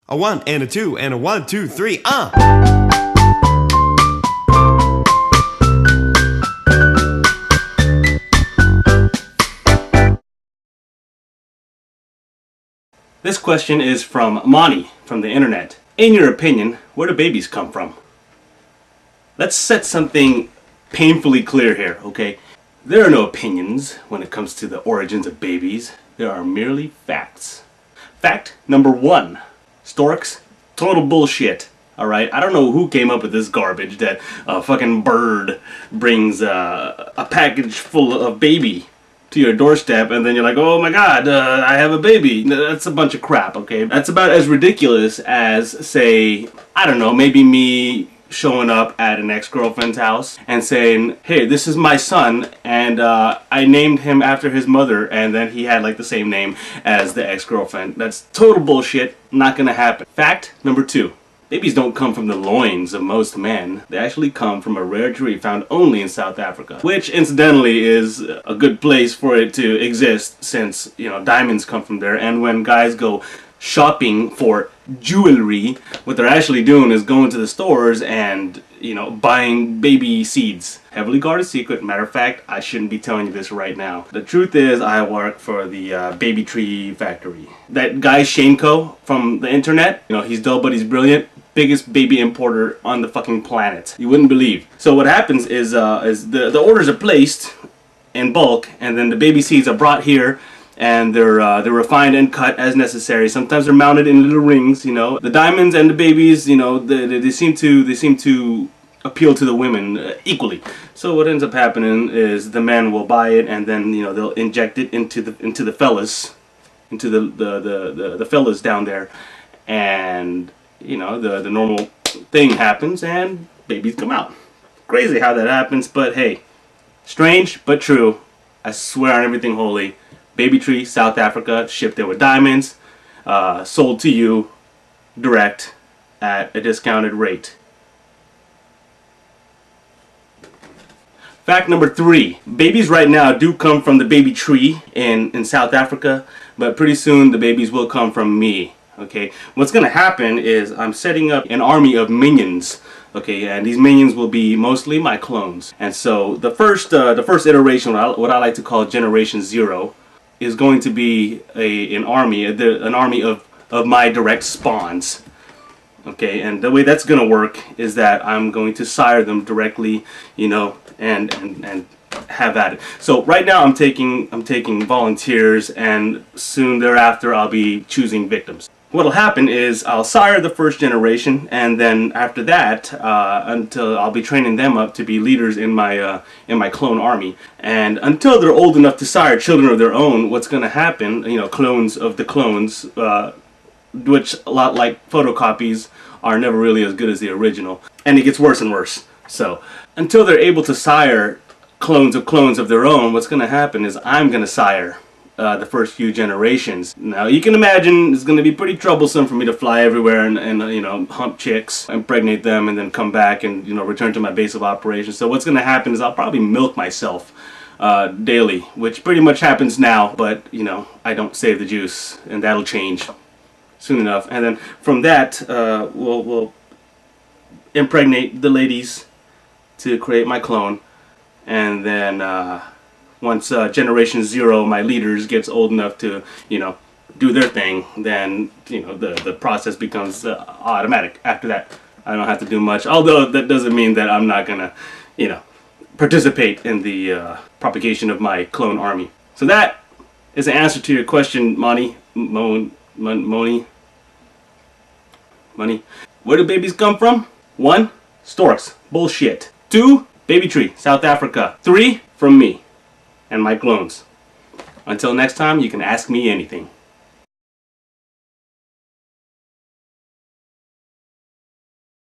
A 1 and a 2 and a 1, 2, 3, This question is from Moni from the internet. In your opinion, where do babies come from? Let's set something painfully clear here, okay? There are no opinions when it comes to the origins of babies. There are merely facts. Fact number 1. Storks, total bullshit. Alright, I don't know who came up with this garbage that a fucking bird brings a package full of baby to your doorstep and then you're like, oh my god, I have a baby. That's a bunch of crap, okay? That's about as ridiculous as, say, I don't know, maybe me showing up at an ex-girlfriend's house and saying, hey, this is my son, and I named him after his mother, and then he had like the same name as the ex-girlfriend. That's total bullshit. Not gonna happen. Fact number 2. Babies don't come from the loins of most men. They actually come from a rare tree found only in South Africa, which incidentally is a good place for it to exist since, you know, diamonds come from there. And when guys go shopping for jewelry, what they're actually doing is going to the stores and, you know, buying baby seeds. Heavily guarded secret. Matter of fact, I shouldn't be telling you this right now. The truth is, I work for the baby tree factory. That guy Shaneco from the internet, you know, he's dull but he's brilliant. Biggest baby importer on the fucking planet. You wouldn't believe. So what happens is the orders are placed in bulk, and then the baby seeds are brought here, and they're refined and cut as necessary. Sometimes they're mounted in little rings, you know. The diamonds and the babies, you know, they seem to appeal to the women equally. So what ends up happening is the men will buy it, and then, you know, they'll inject it into the fellas, into the fellas down there, and, you know, the normal thing happens and babies come out. Crazy how that happens, but hey, strange but true. I swear on everything holy. Baby tree, South Africa, shipped there with diamonds, sold to you direct at a discounted rate. Fact number 3. Babies right now do come from the baby tree in South Africa, but pretty soon the babies will come from me. Okay, what's gonna happen is I'm setting up an army of minions. Okay, and these minions will be mostly my clones. And so the first iteration, what I like to call Generation 0, is going to be an army of my direct spawns. Okay, and the way that's gonna work is that I'm going to sire them directly, you know, and have at it. So right now I'm taking volunteers, and soon thereafter I'll be choosing victims. What'll happen is I'll sire the first generation, and then after that, until I'll be training them up to be leaders in my clone army. And until they're old enough to sire children of their own, what's going to happen? You know, clones of the clones, which a lot like photocopies are never really as good as the original, and it gets worse and worse. So until they're able to sire clones of their own, what's going to happen is I'm going to sire the first few generations. Now you can imagine it's going to be pretty troublesome for me to fly everywhere and you know, hump chicks, impregnate them, and then come back and, you know, return to my base of operations. So what's going to happen is I'll probably milk myself daily, which pretty much happens now, but, you know, I don't save the juice, and that'll change soon enough. And then from that, we'll impregnate the ladies to create my clone, and then once Generation 0, my leaders, gets old enough to, you know, do their thing, then, you know, the process becomes automatic. After that, I don't have to do much. Although that doesn't mean that I'm not gonna, you know, participate in the propagation of my clone army. So that is the answer to your question, Moni. Moni. Where do babies come from? 1. Storks. Bullshit. 2. Baby tree, South Africa. 3. From me and my clones. Until next time, you can ask me anything.